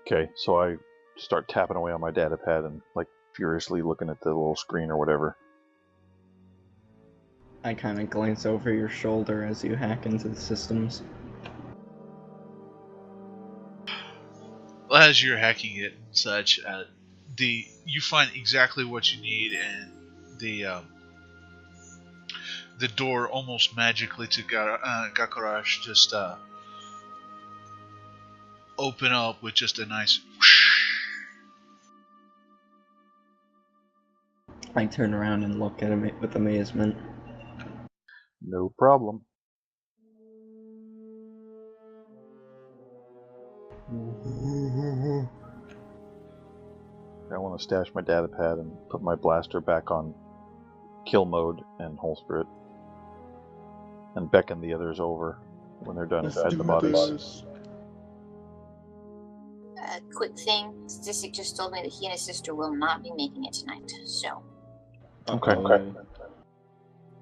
Okay, so I start tapping away on my data pad and like furiously looking at the little screen or whatever. I kind of glance over your shoulder as you hack into the systems. As you're hacking it and such, you find exactly what you need, and the door almost magically to Gakurash just open up with just a nice whoosh. I turn around and look at him with amazement. No problem. I want to stash my data pad and put my blaster back on kill mode and holster it. And beckon the others over when they're done at the bodies. Quick thing, Statistic just told me that he and his sister will not be making it tonight, so... Okay.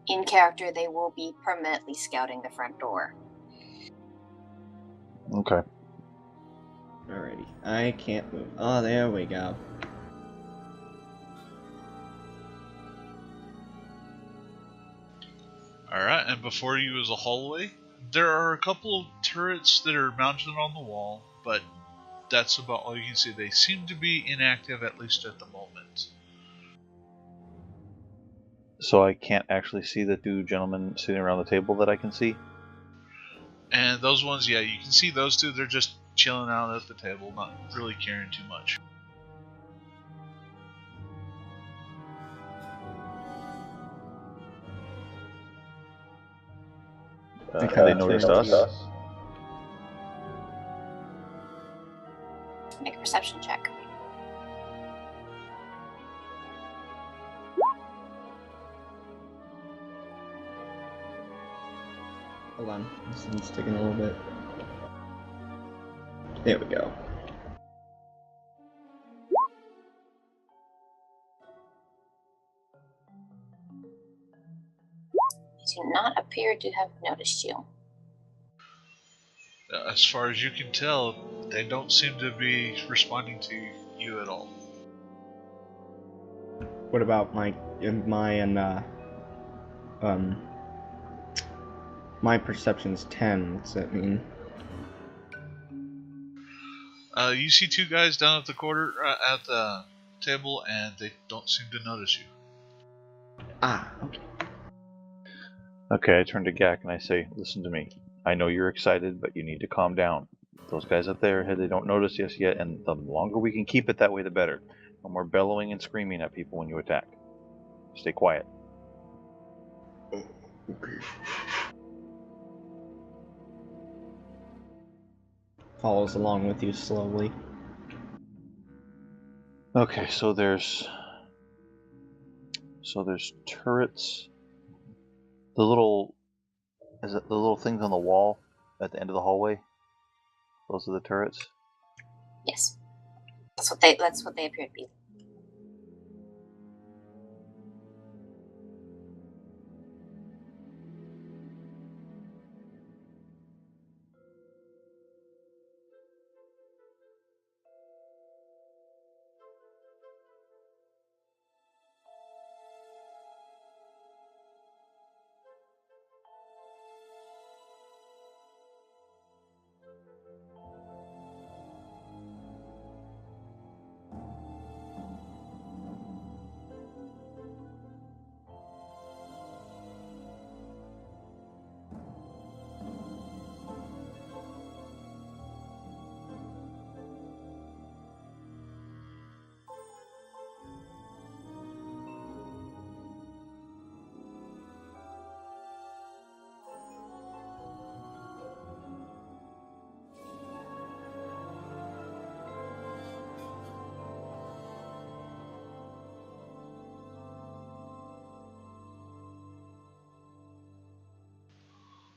In character, they will be permanently scouting the front door. Okay. Alrighty. I can't move. Oh, there we go. Alright, and before you is a hallway. There are a couple of turrets that are mounted on the wall, but that's about all you can see. They seem to be inactive, at least at the moment. So I can't actually see the two gentlemen sitting around the table that I can see? And those ones, yeah, you can see those two. They're just chilling out at the table, not really caring too much. They noticed us? Make a perception check. Hold on. This one's taking a little bit. There we go. They do not appear to have noticed you. As far as you can tell, they don't seem to be responding to you at all. What about my perception's 10. What's that mean? You see two guys down at the at the table, and they don't seem to notice you. Ah, okay. Okay, I turn to Gak and I say, listen to me. I know you're excited, but you need to calm down. Those guys up there, they don't notice us yet, and the longer we can keep it that way, the better. No more bellowing and screaming at people when you attack. Stay quiet. Oh, okay. Follows along with you slowly. Okay, so there's turrets. The little things on the wall at the end of the hallway? Those are the turrets? Yes. That's what they appear to be.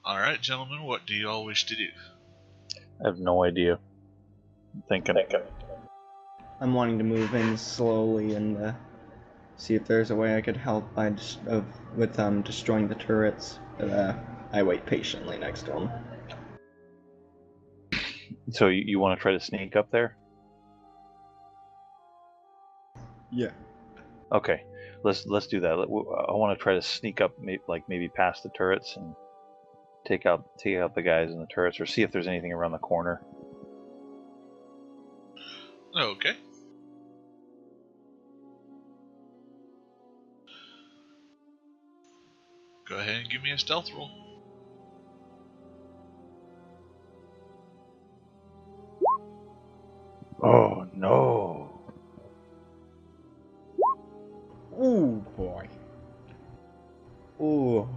Alright, gentlemen, what do you all wish to do? I have no idea. I'm thinking. I'm wanting to move in slowly and see if there's a way I could help with destroying the turrets. But I wait patiently next to them. So you want to try to sneak up there? Yeah. Okay, let's do that. I want to try to sneak up, maybe past the turrets and take out the guys in the turrets, or see if there's anything around the corner. Okay. Go ahead and give me a stealth roll. Oh no! Ooh, boy. Ooh.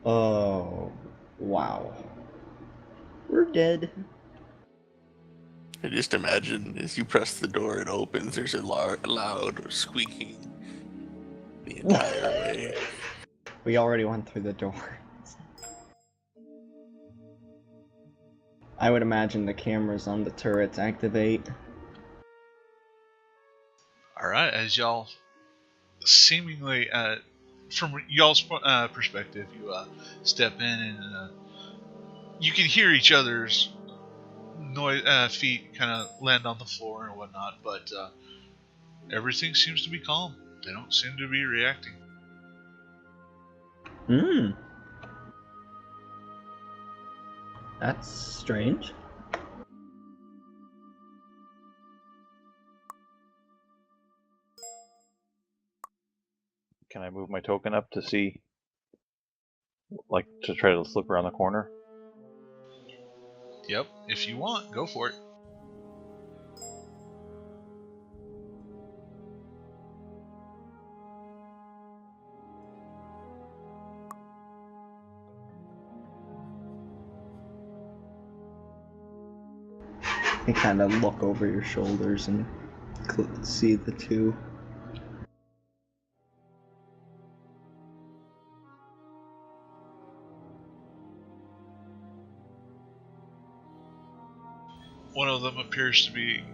Oh, wow. We're dead. I just imagine as you press the door, it opens. There's a loud squeaking the entire way. We already went through the door. I would imagine the cameras on the turrets activate. Alright, as y'all seemingly, from y'all's perspective, you step in and you can hear each other's feet kind of land on the floor and whatnot, but everything seems to be calm. They don't seem to be reacting. Hmm. That's strange. Can I move my token up to see, like, to try to look around the corner? Yep, if you want, go for it. You kind of look over your shoulders and see the two. One of them appears to be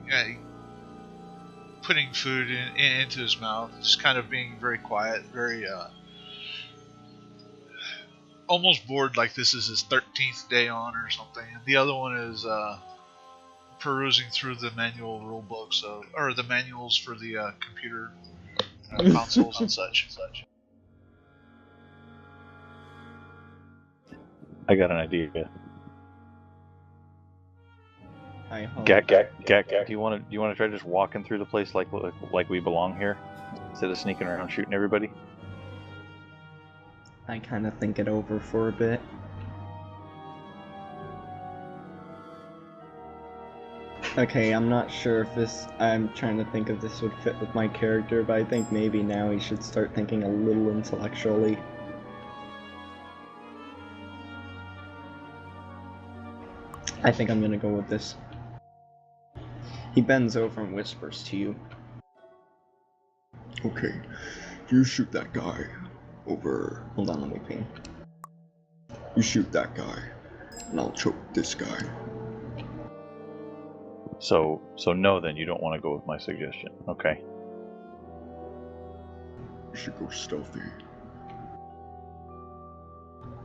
putting food into his mouth, just kind of being very quiet, very almost bored, like this is his 13th day on or something. And the other one is perusing through the manual rule books or the manuals for the computer consoles and such. I got an idea. I hope. Gak, do you want to try just walking through the place like we belong here, instead of sneaking around shooting everybody? I kind of think it over for a bit. Okay, I'm not sure if this. I'm trying to think if this would fit with my character, but I think maybe now he should start thinking a little intellectually. I think I'm gonna go with this. He bends over and whispers to you. Okay, you shoot that guy over. Hold on, let me ping. You shoot that guy, and I'll choke this guy. So no, then you don't want to go with my suggestion. Okay. You should go stealthy.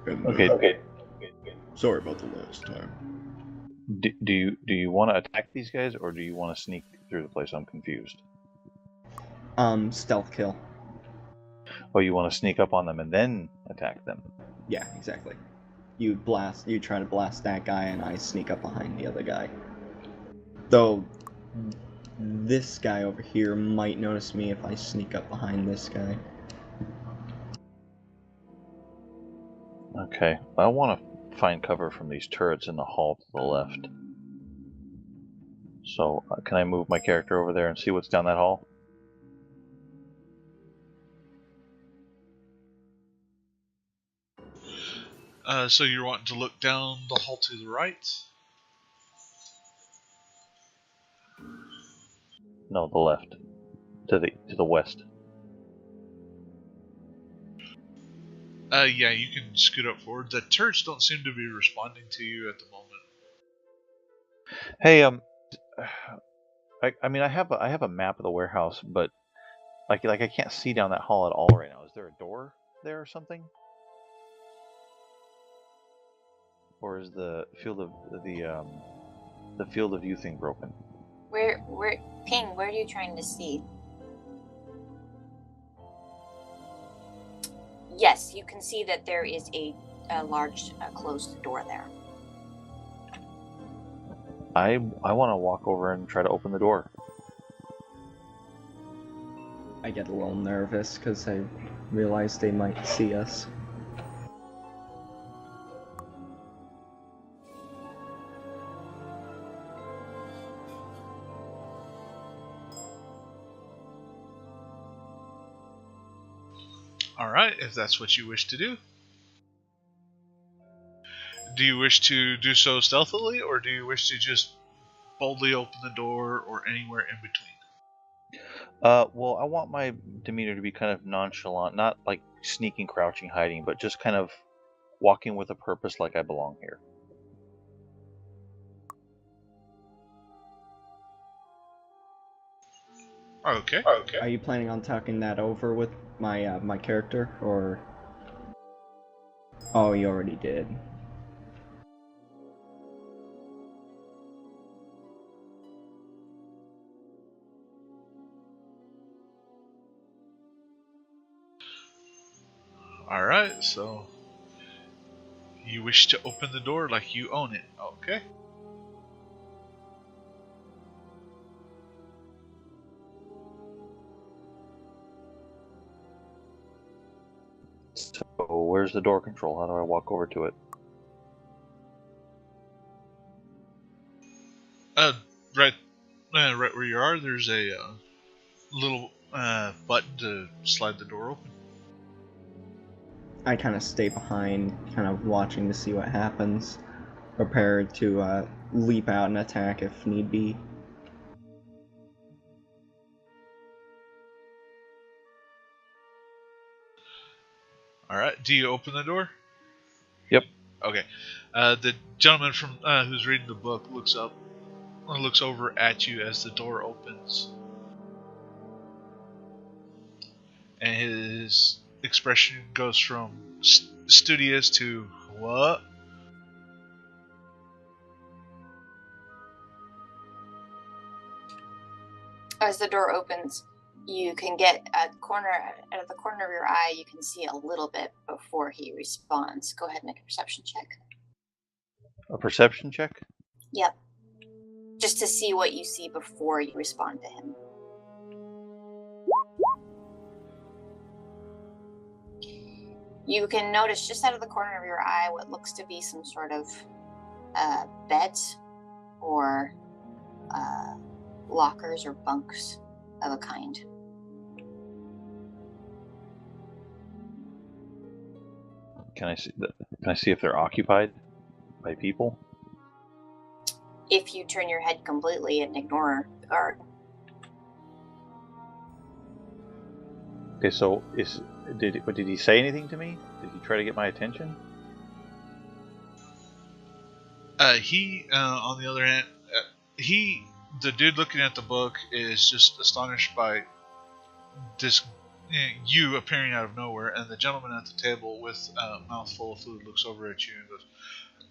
And, Okay. Sorry about the last time. Do you want to attack these guys, or do you want to sneak through the place? I'm confused. Stealth kill. Oh, you want to sneak up on them and then attack them? Yeah, exactly. You try to blast that guy, and I sneak up behind the other guy. Though, this guy over here might notice me if I sneak up behind this guy. Okay. I want to find cover from these turrets in the hall to the left. So, can I move my character over there and see what's down that hall? So you're wanting to look down the hall to the right? No, the left. To the west. Yeah, you can scoot up forward. The turrets don't seem to be responding to you at the moment. Hey, I mean, I have a map of the warehouse, but like I can't see down that hall at all right now. Is there a door there or something? or is the field of view thing broken? Ping, where are you trying to see? Yes, you can see that there is a large closed door there. I want to walk over and try to open the door. I get a little nervous because I realize they might see us. Alright, if that's what you wish to do. Do you wish to do so stealthily, or do you wish to just boldly open the door, or anywhere in between? Well, I want my demeanor to be kind of nonchalant, not like sneaking, crouching, hiding, but just kind of walking with a purpose, like I belong here. Okay. Are you planning on talking that over with my my character, or? Oh, you already did. Alright, so you wish to open the door like you own it. Okay. So where's the door control? How do I walk over to it? Right where you are, there's a little button to slide the door open. I kind of stay behind, kind of watching to see what happens, prepared to leap out and attack if need be. Alright, do you open the door? Yep. Okay. The gentleman from who's reading the book looks over at you as the door opens. And his expression goes from studious to what? As the door opens, you can get out of the corner of your eye, you can see a little bit before he responds. Go ahead and make a perception check. A perception check? Yep. Just to see what you see before you respond to him. You can notice just out of the corner of your eye what looks to be some sort of bed or lockers or bunks of a kind. Can I see if they're occupied by people? If you turn your head completely and ignore the guard. Okay, so did he say anything to me? Did he try to get my attention? He, on the other hand, the dude looking at the book is just astonished by this, you appearing out of nowhere, and the gentleman at the table with a mouthful of food looks over at you and goes,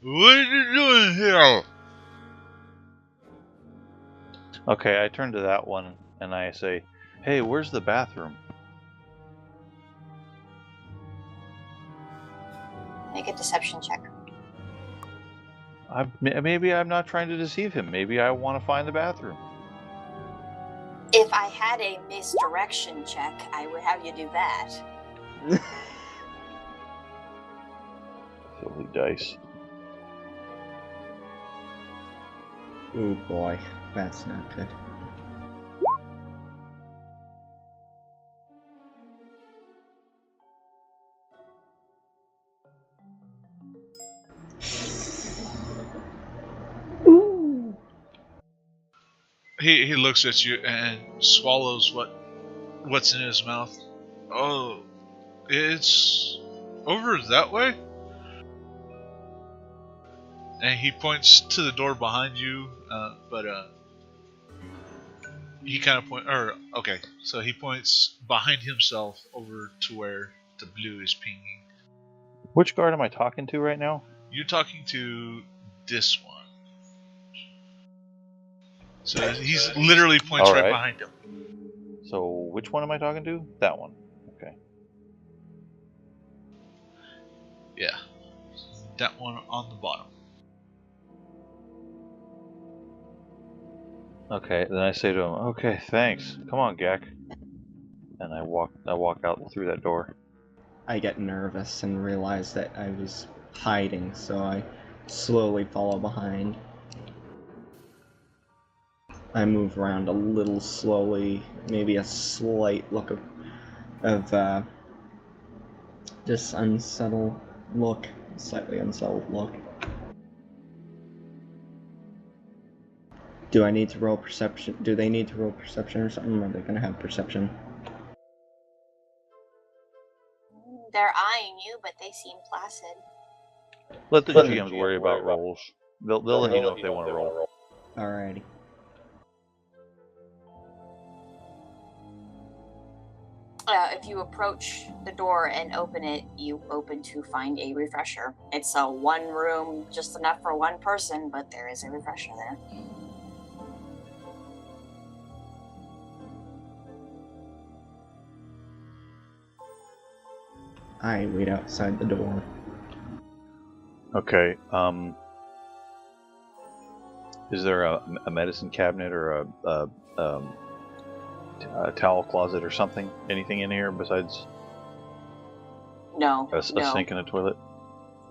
"What are you doing here?" Okay, I turn to that one and I say, "Hey, where's the bathroom?" Make a deception check. Maybe I'm not trying to deceive him. Maybe I want to find the bathroom. If I had a misdirection check, I would have you do that. Silly dice. Oh boy, that's not good. He looks at you and swallows what's in his mouth. Oh, it's over that way? And he points to the door behind you, but he kind of so he points behind himself over to where the blue is pinging. Which guard am I talking to right now? You're talking to this one. So he's literally points right Alright. behind him. So which one am I talking to? That one. Okay. Yeah. That one on the bottom. Okay, then I say to him, okay, thanks. Come on, Gak. And I walk out through that door. I get nervous and realize that I was hiding, so I slowly follow behind. I move around a little slowly, maybe a slight look of just unsettled look, slightly unsettled look. Do I need to roll perception? Do they need to roll perception or something? Or are they gonna have perception? They're eyeing you, but they seem placid. Let the GMs worry about rolls. They'll let you know if they want to roll. Alrighty. If you approach the door and open it, you open to find a refresher. It's a one room, just enough for one person, but there is a refresher there. I wait outside the door. Okay, is there a medicine cabinet or a towel closet or something? Anything in here besides No, a no, sink and a toilet?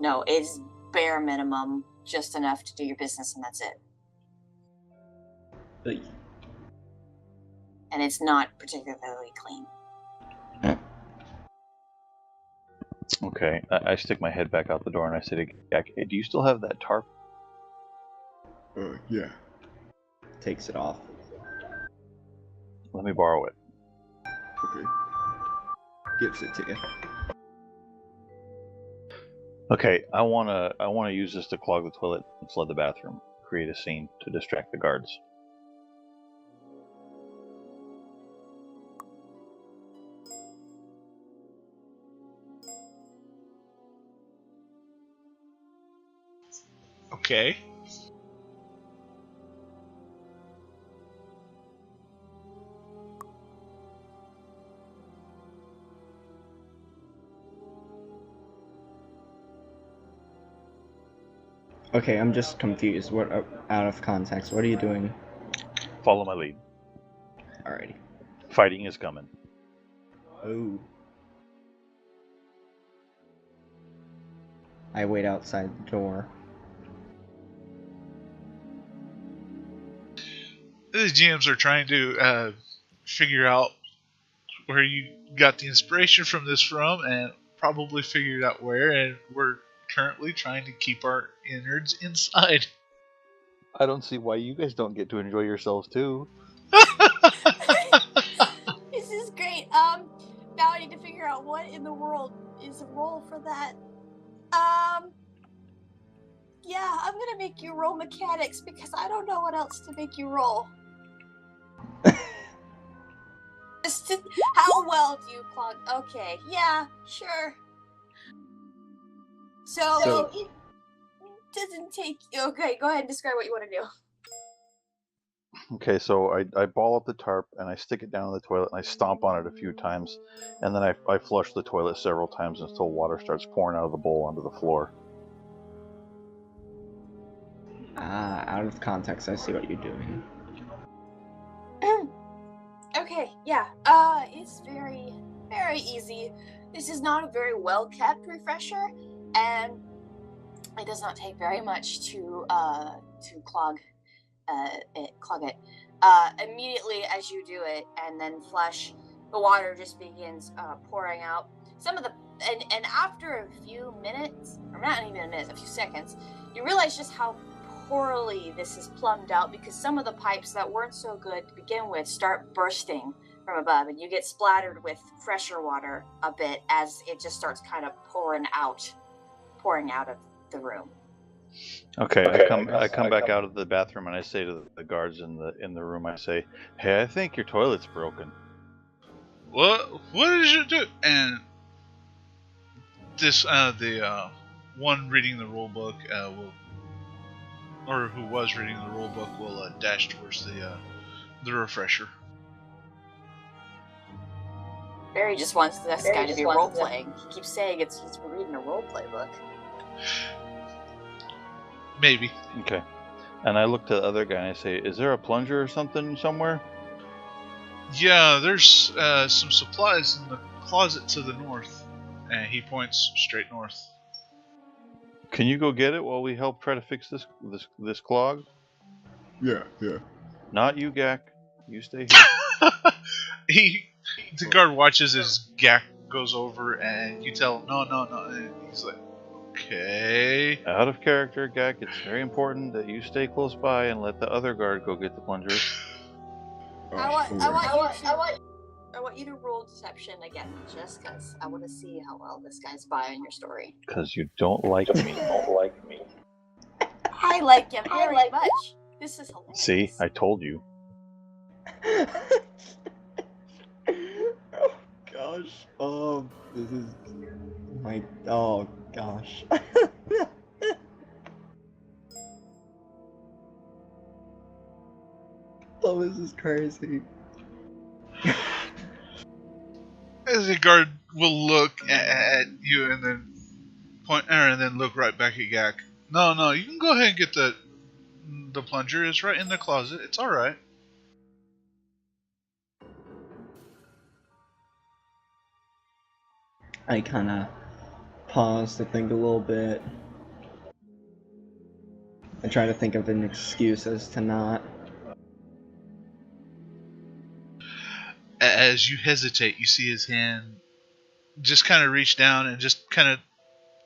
no. It's bare minimum, just enough to do your business, and that's it. Ugh. And it's not particularly clean. Okay, I stick my head back out the door and I say to Gak, hey, do you still have that tarp? Yeah. Takes it off. Let me borrow it. Okay. Gives it to you. Okay, I wanna use this to clog the toilet and flood the bathroom. Create a scene to distract the guards. Okay. Okay, I'm just confused. What? Out of context. What are you doing? Follow my lead. Alrighty. Fighting is coming. Oh. I wait outside the door. The GMs are trying to figure out where you got the inspiration from this from, and probably figured out where, and we're currently trying to keep our innards inside. I don't see why you guys don't get to enjoy yourselves too. This is great. Now I need to figure out what in the world is a roll for that. Yeah, I'm gonna make you roll mechanics because I don't know what else to make you roll. How well do you clog? Okay, yeah, sure. So it doesn't take. Okay, go ahead and describe what you want to do. Okay, so I ball up the tarp and I stick it down in the toilet and I stomp on it a few times, and then I flush the toilet several times until water starts pouring out of the bowl onto the floor. Ah, out of context, I see what you're doing. Okay, yeah. It's very, very easy. This is not a very well kept refresher, and it does not take very much to clog it. Immediately as you do it and then flush, the water just begins pouring out. Some of the and after a few minutes, or not even a minute, a few seconds, you realize just how poorly this is plumbed out, because some of the pipes that weren't so good to begin with start bursting from above, and you get splattered with fresher water a bit as it just starts kind of pouring out of the room. Okay, I come back out of the bathroom and I say to the guards in the room, I say, hey, I think your toilet's broken. What did you do? And this the one reading the rule book or who was reading the rule book will dash towards the refresher. Barry just wants this guy to be role playing. He keeps saying he's reading a role play book. Maybe. Okay. And I look to the other guy and I say, "Is there a plunger or something somewhere?" Yeah, there's some supplies in the closet to the north, and he points straight north. Can you go get it while we help try to fix this clog? Yeah. Not you, Gak. You stay here. The guard watches as Gak goes over, and you tell him, no, and he's like, okay. Out of character, Gak. It's very important that you stay close by and let the other guard go get the plunger. I want you to roll deception again, just because I want to see how well this guy's buying your story. Because you don't like me. I like him very much. This is hilarious. See, I told you. Oh gosh. Oh, this is my. Oh gosh. Oh, this is crazy. As the guard will look at you and then and then look right back at Gak. No, you can go ahead and get the plunger. It's right in the closet. It's all right. I kind of pause to think a little bit. I try to think of an excuse as to not. As you hesitate, you see his hand just kind of reach down and just kind of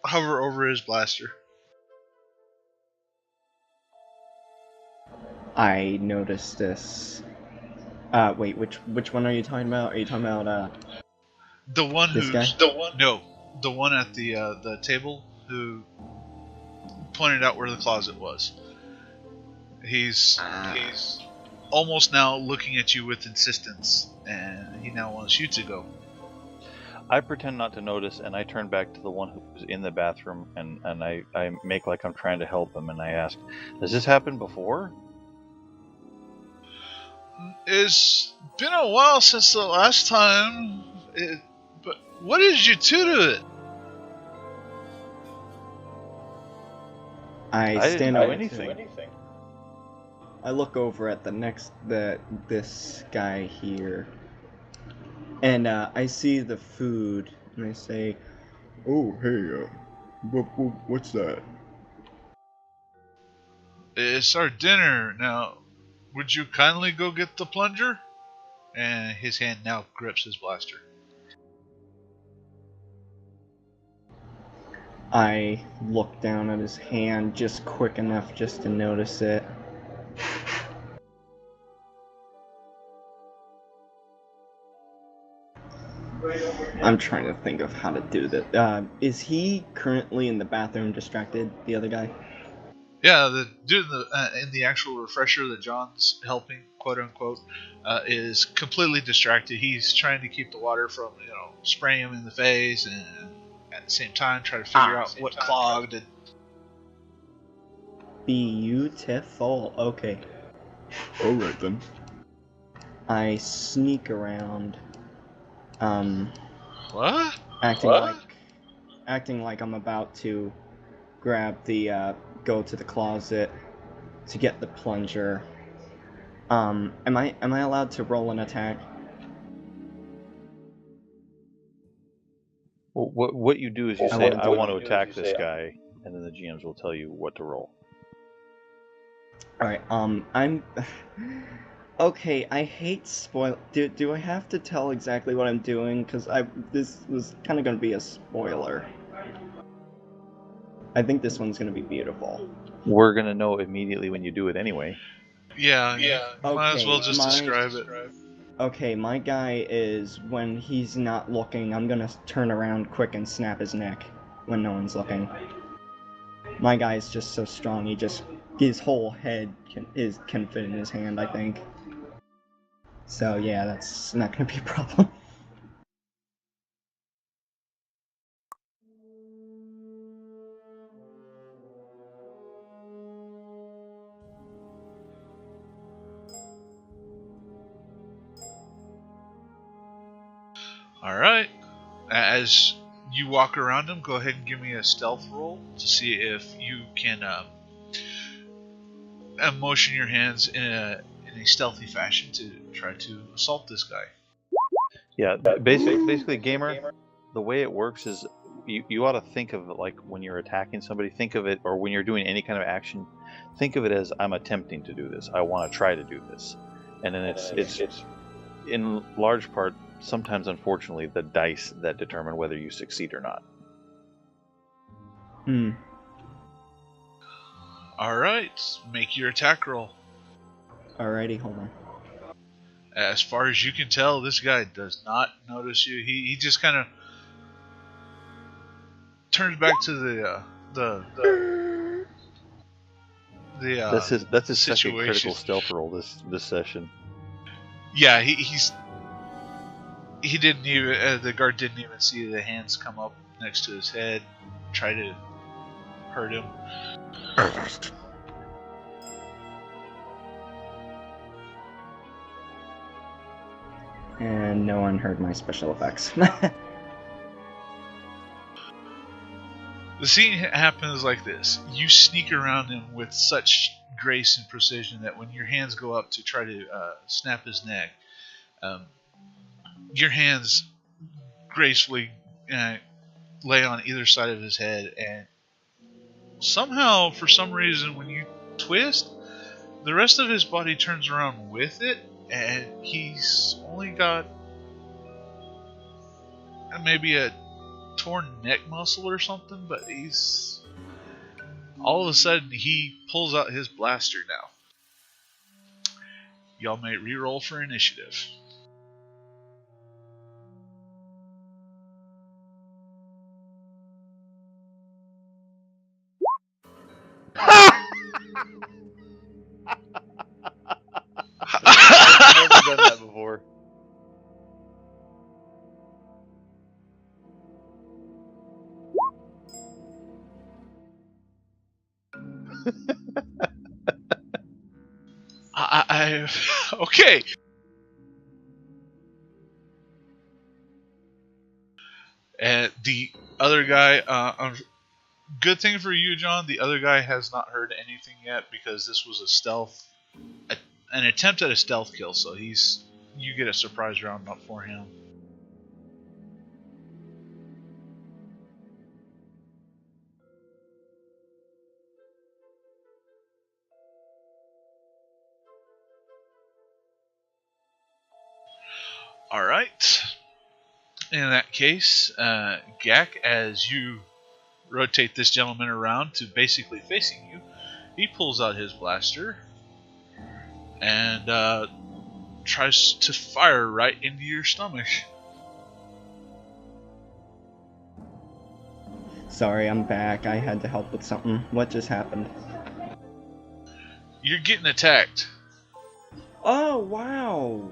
hover over his blaster. I noticed this. Wait, which one are you talking about? Are you talking about The one this who's guy? the one at the table who pointed out where the closet was. He's almost now looking at you with insistence, and he now wants you to go. I pretend not to notice, and I turn back to the one who's in the bathroom, and I make like I'm trying to help him, and I ask, "Has this happened before?" It's been a while since the last time, but what did you do to it? I didn't stand do over anything. I look over at this guy here, and I see the food, and I say, Oh, hey, what's that? It's our dinner. Now, would you kindly go get the plunger? And his hand now grips his blaster. I look down at his hand just quick enough just to notice it. I'm trying to think of how to do this. Is he currently in the bathroom distracted, the other guy? Yeah, the dude in the actual refresher that John's helping, quote unquote, is completely distracted. He's trying to keep the water from, spraying him in the face, and at the same time try to figure out what clogged it. Beautiful. Okay. Alright then. I sneak around, What? acting like I'm about to grab go to the closet to get the plunger. Am I allowed to roll an attack? Well, what you do is you I say, wanna "I do- want to attack this guy," and then the GMs will tell you what to roll. Alright, I'm... Okay, I hate spoil... Do I have to tell exactly what I'm doing? Because this was kind of going to be a spoiler. I think this one's going to be beautiful. We're gonna know immediately when you do it anyway. Yeah. Might as well Okay, just describe it. Okay, my guy is, when he's not looking, I'm going to turn around quick and snap his neck when no one's looking. My guy is just so strong, his whole head can fit in his hand, I think. So yeah, that's not gonna be a problem. All right. As you walk around him, go ahead and give me a stealth roll to see if you can motion your hands in a stealthy fashion to try to assault this guy. Yeah, basically, gamer. The way it works is you ought to think of it like when you're attacking somebody. Think of it, or when you're doing any kind of action, think of it as I'm attempting to do this. I want to try to do this, and then it's in large part sometimes, unfortunately, the dice that determine whether you succeed or not. Hmm. All right, make your attack roll. Alrighty, hold on. As far as you can tell, this guy does not notice you. He just kind of turns back to the That's his second situation. critical stealth roll this session. Yeah, he didn't even the guard didn't even see the hands come up next to his head, try to hurt him. And no one heard my special effects. The scene happens like this. You sneak around him with such grace and precision that when your hands go up to try to snap his neck, your hands gracefully lay on either side of his head, and somehow, for some reason, when you twist, the rest of his body turns around with it, and he's only got maybe a torn neck muscle or something, but he's all of a sudden he pulls out his blaster now. Y'all may re-roll for initiative. I've never done that before. Okay. And the other guy, good thing for you, John, the other guy has not heard anything yet because this was an attempt at a stealth kill, so you get a surprise round up for him. All right. In that case, Gak, as you rotate this gentleman around to basically facing you, he pulls out his blaster and tries to fire right into your stomach. Sorry, I'm back. I had to help with something. What just happened? You're getting attacked. Oh, wow!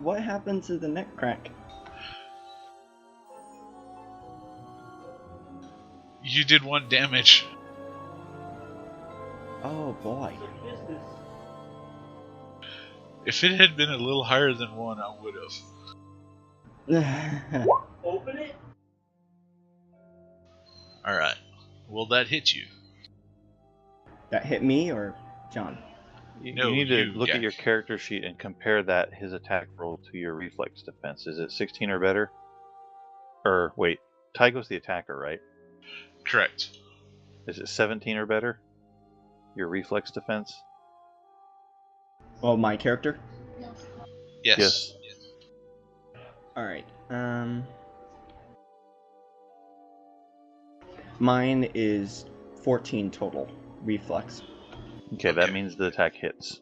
What happened to the neck crack? You did 1 damage. Oh, boy. If it had been a little higher than 1, I would have. Open it. Alright. Will that hit you? That hit me or John? You No, need to you, look at Gak. your character sheet and compare his attack roll to your reflex defense. Is it 16 or better? Or wait, Tygo's the attacker, right? Correct. Is it 17 or better? Your reflex defense? Oh, my character? Yes. Yes. Alright, mine is 14 total. Reflex. Okay, that Okay. means the attack hits.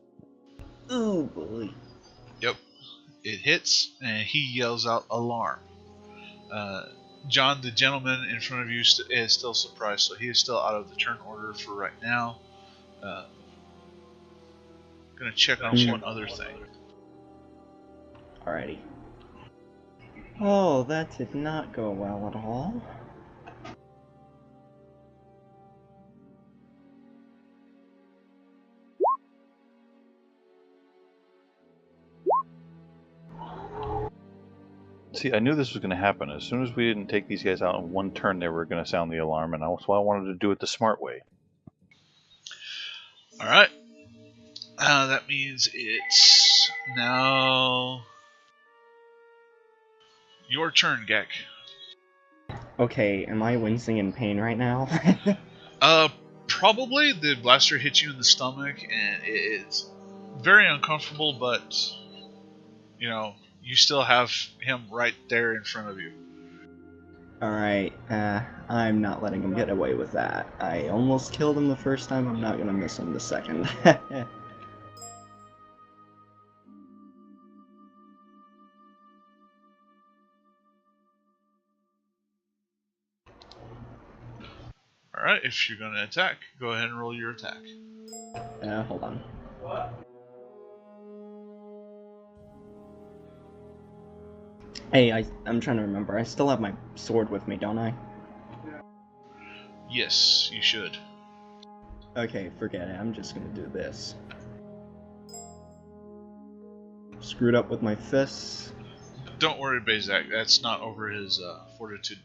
Oh, boy. Yep. It hits, and he yells out, "Alarm!" John, the gentleman in front of you, is still surprised, so he is still out of the turn order for right now. Gonna check on one other thing. Alrighty. Oh, that did not go well at all. See, I knew this was going to happen. As soon as we didn't take these guys out in one turn, they were going to sound the alarm, and that's why I wanted to do it the smart way. All right. That means it's now your turn, Gek. Okay, am I wincing in pain right now? Probably the blaster hits you in the stomach, and it's very uncomfortable, but you know, you still have him right there in front of you. Alright, I'm not letting him get away with that. I almost killed him the first time, I'm not gonna miss him the second. Alright, if you're going to attack, go ahead and roll your attack. Hold on. Hey, I'm trying to remember. I still have my sword with me, don't I? Yes, you should. Okay, forget it. I'm just gonna do this. Screwed up with my fists. Don't worry, Bazak, that's not over his fortitude.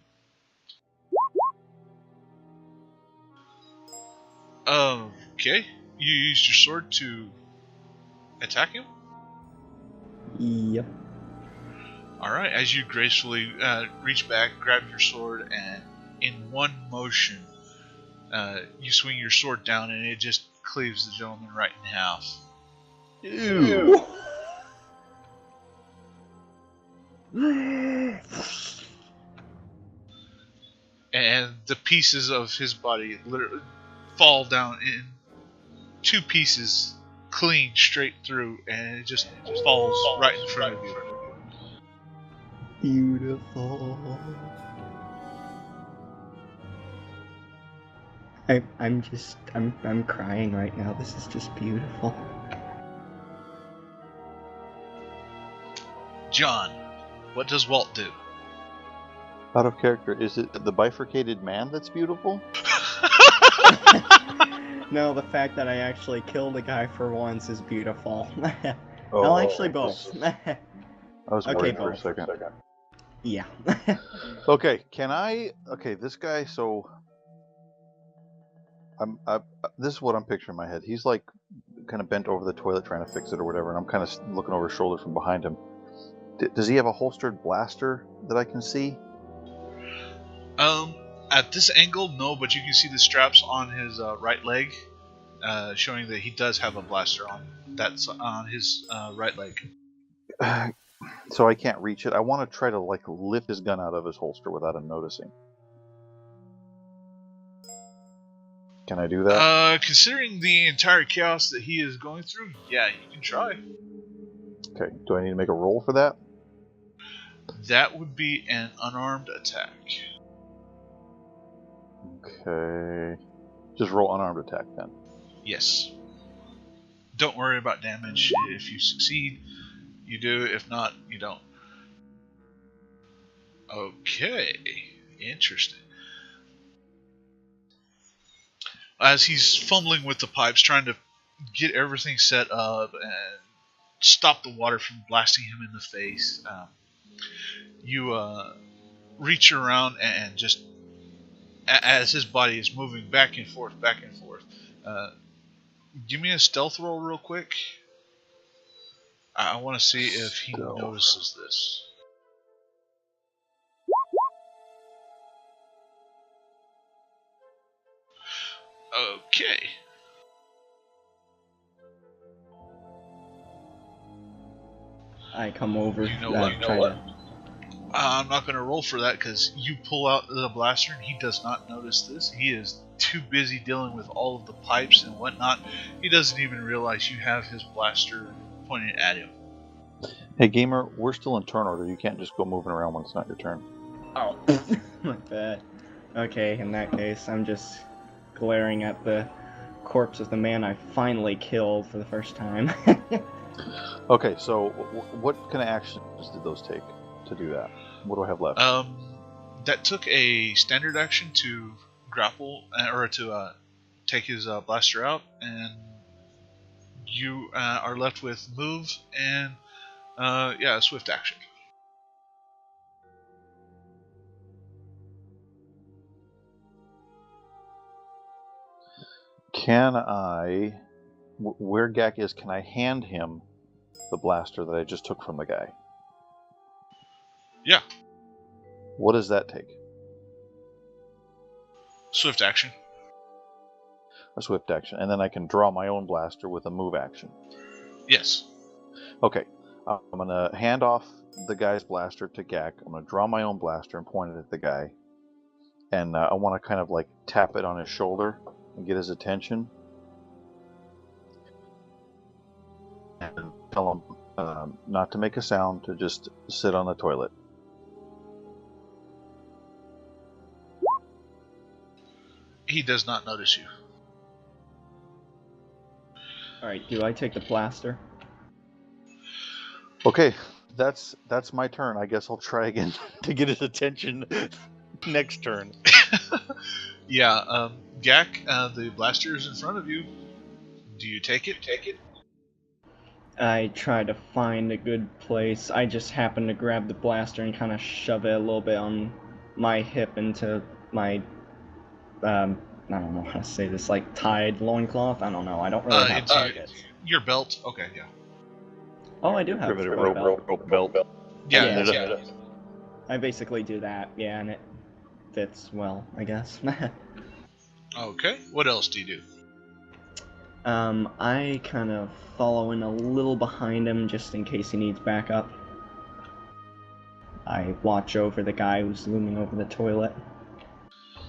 Okay, you used your sword to attack him? Yep. Alright, as you gracefully reach back, grab your sword, and in one motion, you swing your sword down and it just cleaves the gentleman right in half. Ew. And the pieces of his body literally fall down in two pieces, clean straight through, and it just falls right in front of you. Beautiful. I'm crying right now. This is just beautiful. John, what does Walt do? Out of character, is it the bifurcated man that's beautiful? No, the fact that I actually killed a guy for once is beautiful. Oh, Well, actually both. I was Okay, worried for a both. second. Yeah. Okay, can I? Okay, this guy. So, this is what I'm picturing in my head. He's like kind of bent over the toilet trying to fix it or whatever, and I'm kind of looking over his shoulder from behind him. Does he have a holstered blaster that I can see? At this angle, no, but you can see the straps on his right leg, showing that he does have a blaster on. That's on his right leg. So I can't reach it. I want to try to like lift his gun out of his holster without him noticing. Can I do that? Considering the entire chaos that he is going through, yeah, you can try. Okay. Do I need to make a roll for that? That would be an unarmed attack. Okay. Just roll unarmed attack then. Yes. Don't worry about damage. If you succeed, you do. If not, you don't. Okay. Interesting. As he's fumbling with the pipes, trying to get everything set up and stop the water from blasting him in the face, you reach around and just, as his body is moving back and forth, give me a stealth roll real quick. I want to see if he notices this. Okay. I come over. You know what? I'm not going to roll for that because you pull out the blaster and he does not notice this. He is too busy dealing with all of the pipes and whatnot. He doesn't even realize you have his blaster pointed at him. Hey gamer, we're still in turn order. You can't just go moving around when it's not your turn. Oh, my bad. Okay, in that case, I'm just glaring at the corpse of the man I finally killed for the first time. Okay, so what kind of actions did those take to do that? What do I have left? That took a standard action to grapple or to take his blaster out, and you are left with move and a swift action. Can I, where Gak is, can I hand him the blaster that I just took from the guy? Yeah. What does that take? Swift action. A swift action. And then I can draw my own blaster with a move action. Yes. Okay. I'm going to hand off the guy's blaster to Gak. I'm going to draw my own blaster and point it at the guy. And I want to kind of like tap it on his shoulder and get his attention. And tell him not to make a sound, to just sit on the toilet. He does not notice you. Alright, do I take the blaster? Okay, that's my turn. I guess I'll try again to get his attention next turn. Yeah, Gak, the blaster is in front of you. Do you take it? I try to find a good place. I just happen to grab the blaster and kind of shove it a little bit on my hip into my, I don't know how to say this, like tied loincloth? I don't know. I don't really have Into pockets. your belt. Okay, yeah. Oh, I do have Primitive a belt. rope belt. Yeah, Yeah. yeah. I basically do that, yeah, and it fits well, I guess. Okay, what else do you do? I kind of follow in a little behind him just in case he needs backup. I watch over the guy who's looming over the toilet.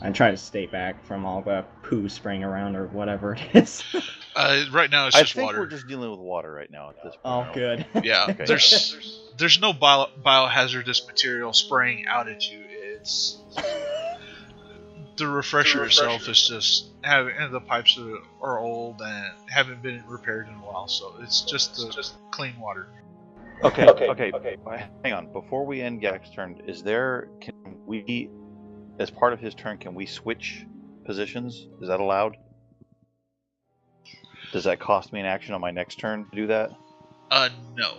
I try to stay back from all the poo spraying around or whatever it is. Right now it's I just think water. we're just dealing with water right now at this point. Oh, good. Yeah, Okay. there's no biohazardous material spraying out at you. It's the refresher itself is just having, and the pipes are old and haven't been repaired in a while, so it's just clean water. Okay. Hang on. Before we end Gak's turn, can we, as part of his turn, can we switch positions? Is that allowed? Does that cost me an action on my next turn to do that? No.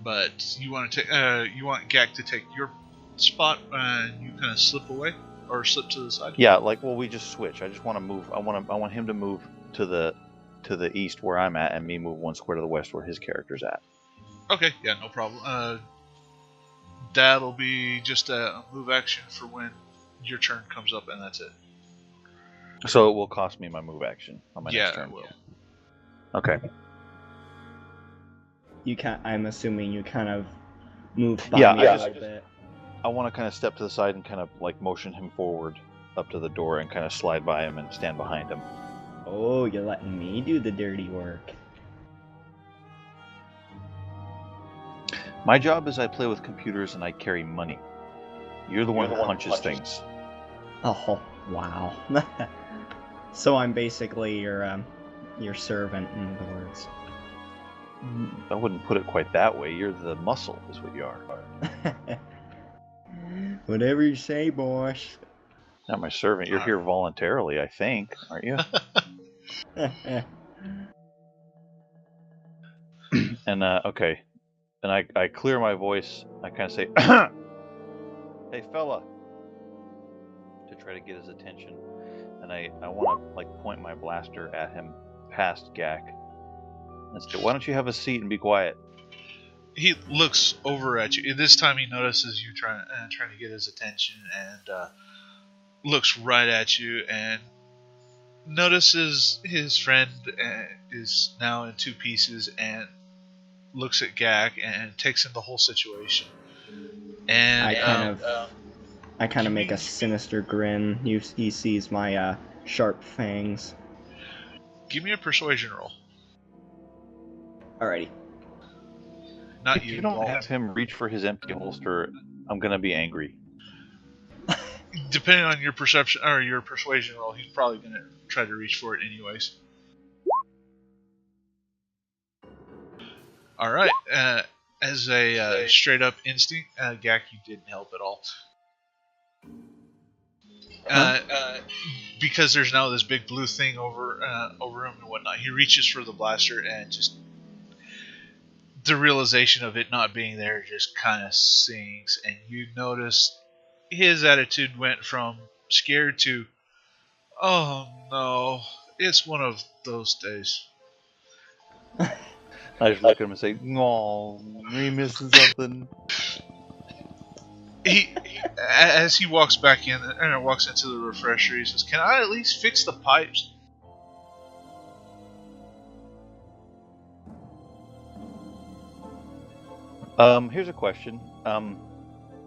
But you want to take, you want Gak to take your spot and you kind of slip away or slip to the side. Yeah, we just switch. I just want to move. I want him to move to the east where I'm at, and me move one square to the west where his character's at. Okay, yeah, no problem. That'll be just a move action for when your turn comes up, and that's it. So it will cost me my move action on my next Yeah, turn. it will. Okay. I'm assuming you kind of move Yeah, by me I a just- little bit. I want to kind of step to the side and kind of like motion him forward up to the door and kind of slide by him and stand behind him. Oh, you're letting me do the dirty work. My job is I play with computers and I carry money. You're the one who punches things. Oh, wow. So I'm basically your servant, in other words. I wouldn't put it quite that way. You're the muscle, is what you are. Whatever you say, boss. Not my servant. You're here voluntarily, I think, aren't you? And okay. And I clear my voice. I kind of say, "Hey, fella," to try to get his attention. And I want to like point my blaster at him past Gak and say, "Why don't you have a seat and be quiet?" He looks over at you. This time he notices you trying to get his attention and looks right at you and notices his friend is now in two pieces and looks at Gak and takes in the whole situation. And I kind of make a sinister grin. He sees my sharp fangs. give me a persuasion roll. Alrighty. Not If you. you don't Walt. have him reach for his empty holster, I'm gonna be angry. Depending on your perception or your persuasion roll, he's probably going to try to reach for it anyways. All right. As a straight up instinct, Gak, you didn't help at all. Because there's now this big blue thing over him and whatnot. He reaches for the blaster and just the realization of it not being there just kind of sinks, and you notice his attitude went from scared to, Oh no, it's one of those days. I just look at him and say, "No, are you missing something?" As he walks back in and walks into the refresher, he says, "Can I at least fix the pipes?" Here's a question.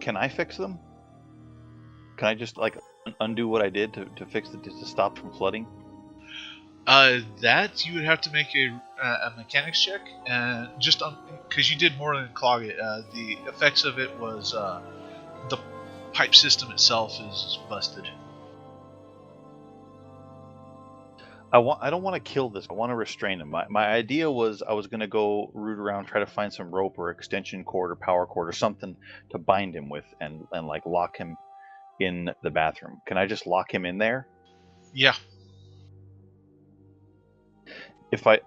Can I fix them? Can I just like undo what I did to fix it to stop from flooding? That you would have to make a mechanics check, and just because you did more than clog it. The effects of it was the pipe system itself is busted. I don't want to kill this. I want to restrain him. My idea was I was going to go root around, try to find some rope or extension cord or power cord or something to bind him with and like lock him in the bathroom. Can I just lock him in there? Yeah. If I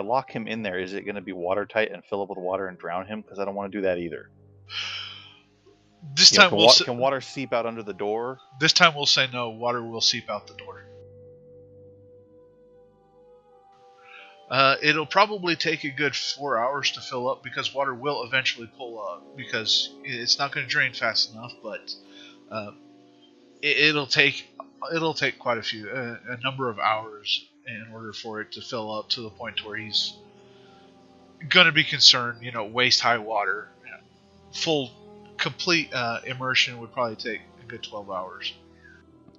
lock him in there, is it going to be watertight and fill up with water and drown him? Because I don't want to do that either. This You know, time can water seep out under the door? This time we'll say no. Water will seep out the door. It'll probably take a good 4 hours to fill up because water will eventually pull up because it's not going to drain fast enough. But it'll take quite a number of hours in order for it to fill up to the point to where he's going to be concerned. Waist high water, full complete immersion would probably take a good 12 hours.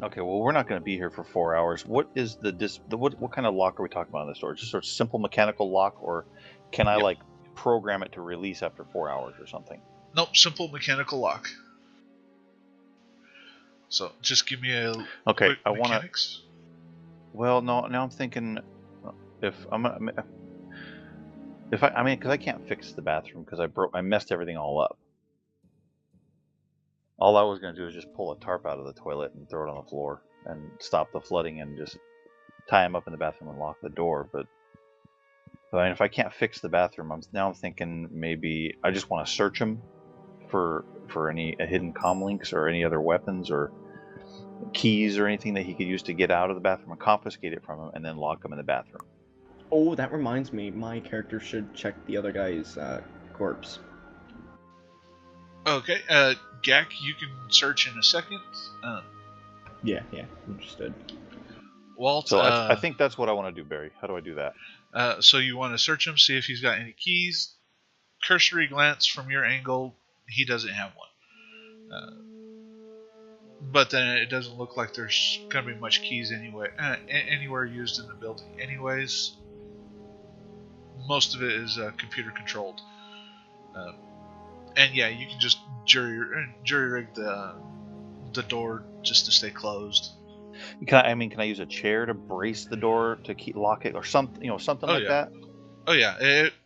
Okay, well, we're not going to be here for 4 hours. What is what kind of lock are we talking about in this door? Just sort of simple mechanical lock, or can I like program it to release after 4 hours or something? Nope, simple mechanical lock. So just give me a okay. quick I want mechanics. Well, no. Now I'm thinking if because I can't fix the bathroom because I messed everything all up. All I was going to do is just pull a tarp out of the toilet and throw it on the floor and stop the flooding and just tie him up in the bathroom and lock the door. But I mean, if I can't fix the bathroom, I'm thinking maybe I just want to search him for any hidden comm links or any other weapons or keys or anything that he could use to get out of the bathroom and confiscate it from him and then lock him in the bathroom. Oh, that reminds me. My character should check the other guy's corpse. Okay, Gak, you can search in a second. Yeah, understood. Walt, so I think that's what I want to do, Barry. How do I do that? So you want to search him, see if he's got any keys. Cursory glance from your angle, he doesn't have one. But then it doesn't look like there's going to be much keys anyway, anywhere used in the building. Anyways, most of it is computer controlled. And yeah, you can just jury rig the door just to stay closed. Can I use a chair to brace the door to lock it or something? Something like that. Oh yeah,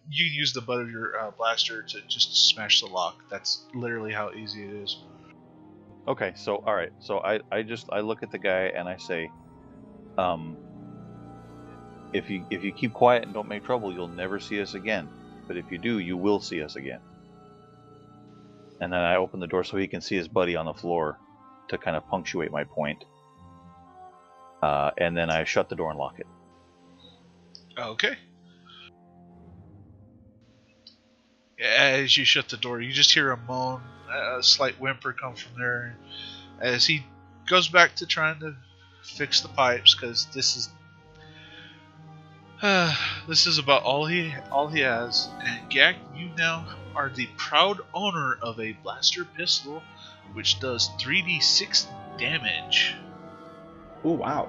you can use the butt of your blaster to just smash the lock. That's literally how easy it is. Okay, so all right, so I look at the guy and I say, if you keep quiet and don't make trouble, you'll never see us again. But if you do, you will see us again. And then I open the door so he can see his buddy on the floor to kind of punctuate my point. And then I shut the door and lock it. Okay. As you shut the door, you just hear a moan, a slight whimper come from there, as he goes back to trying to fix the pipes, because this is about all he has. And Gak, you now are the proud owner of a blaster pistol, which does 3d6 damage. Oh wow!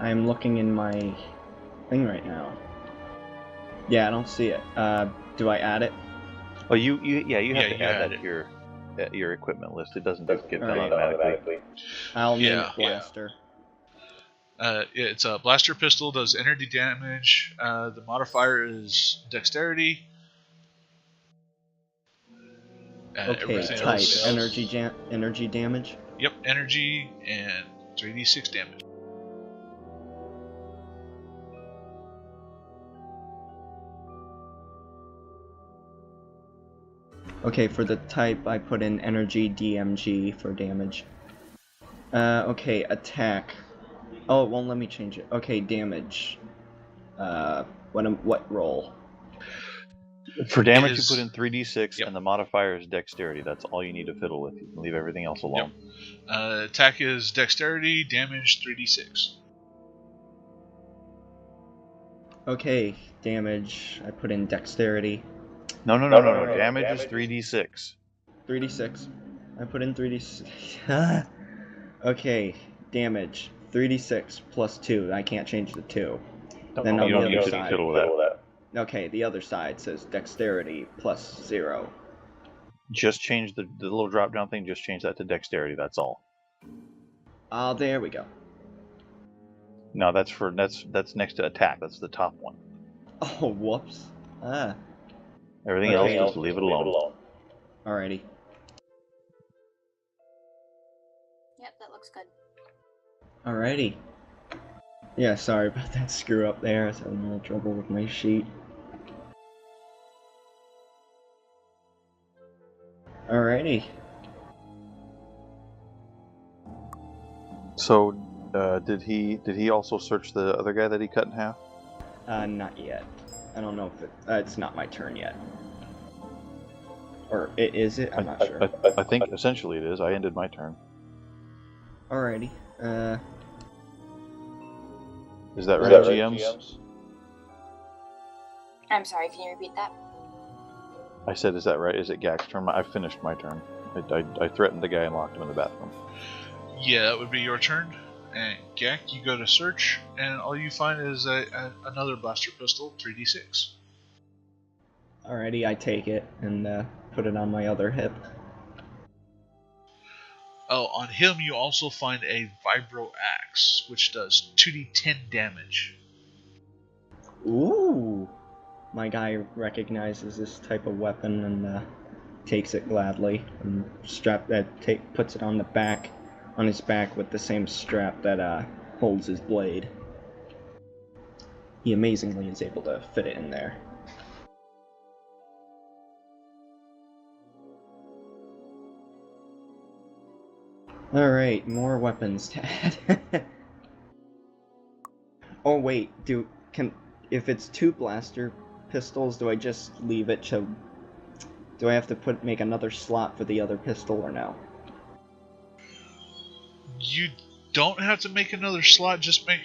I'm looking in my thing right now. Yeah, I don't see it. Do I add it? Oh, you have to add add that it. to your equipment list. It doesn't just get done Alright. automatically. I'll name Yeah. it Blaster. It's a blaster pistol, does energy damage. The modifier is dexterity. Okay, Everything type else- energy damage. Yep, energy and 3d6 damage. Okay, for the type, I put in energy DMG for damage. Okay, attack. Oh, it won't let me change it. Okay, damage. What roll? For damage, is- you put in 3d6, Yep. and the modifier is dexterity. That's all you need to fiddle with. You can leave everything else alone. Attack is dexterity, damage 3d6. Okay, damage. I put in dexterity. No. Damage is 3d6. 3d6. I put in 3d6. Okay, damage. 3d6 plus 2. I can't change the 2. Then on you the don't need other to side. fiddle with that. Okay, the other side says dexterity plus 0. Just change the little drop down thing. Just change that to dexterity. That's all. Oh, there we go. No, that's next to attack. That's the top one. Oh, whoops. Everything Okay. else, just leave it alone. Alrighty. Yep, that looks good. Alrighty. Yeah, sorry about that screw up there. I was having a little trouble with my sheet. Alrighty. So, did he also search the other guy that he cut in half? Not yet. I don't know if it's not my turn yet. Or is it? I'm not sure. I think essentially it is. I ended my turn. Alrighty. Is that right, GMs? I'm sorry, can you repeat that? I said, is that right? Is it Gak's turn? I finished my turn. I threatened the guy and locked him in the bathroom. Yeah, that would be your turn. And Gak, you go to search, and all you find is another blaster pistol, 3d6. Alrighty, I take it and put it on my other hip. Oh, on him you also find a vibro axe, which does 2d10 damage. Ooh! My guy recognizes this type of weapon and takes it gladly and puts it on his back with the same strap that holds his blade. He amazingly is able to fit it in there. Alright, more weapons to add. Oh wait, if it's 2 blaster pistols, do I just leave it to... Do I have to make another slot for the other pistol or no? You don't have to make another slot, just make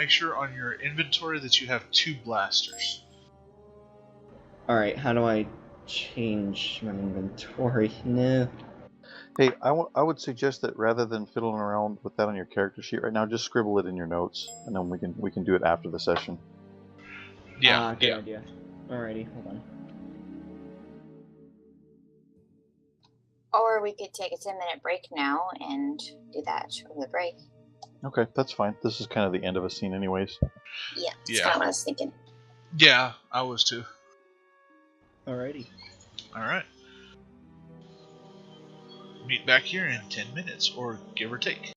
sure on your inventory that you have 2 blasters. Alright, how do I change my inventory? No. Hey, I would suggest that rather than fiddling around with that on your character sheet right now, just scribble it in your notes, and then we can do it after the session. Yeah, Good idea. Alrighty, hold on. Or we could take a 10-minute break now and do that over the break. Okay, that's fine. This is kind of the end of a scene anyways. Yeah, that's Yeah. kind of what I was thinking. Yeah, I was too. Alrighty. Alright. Meet back here in 10 minutes, or give or take.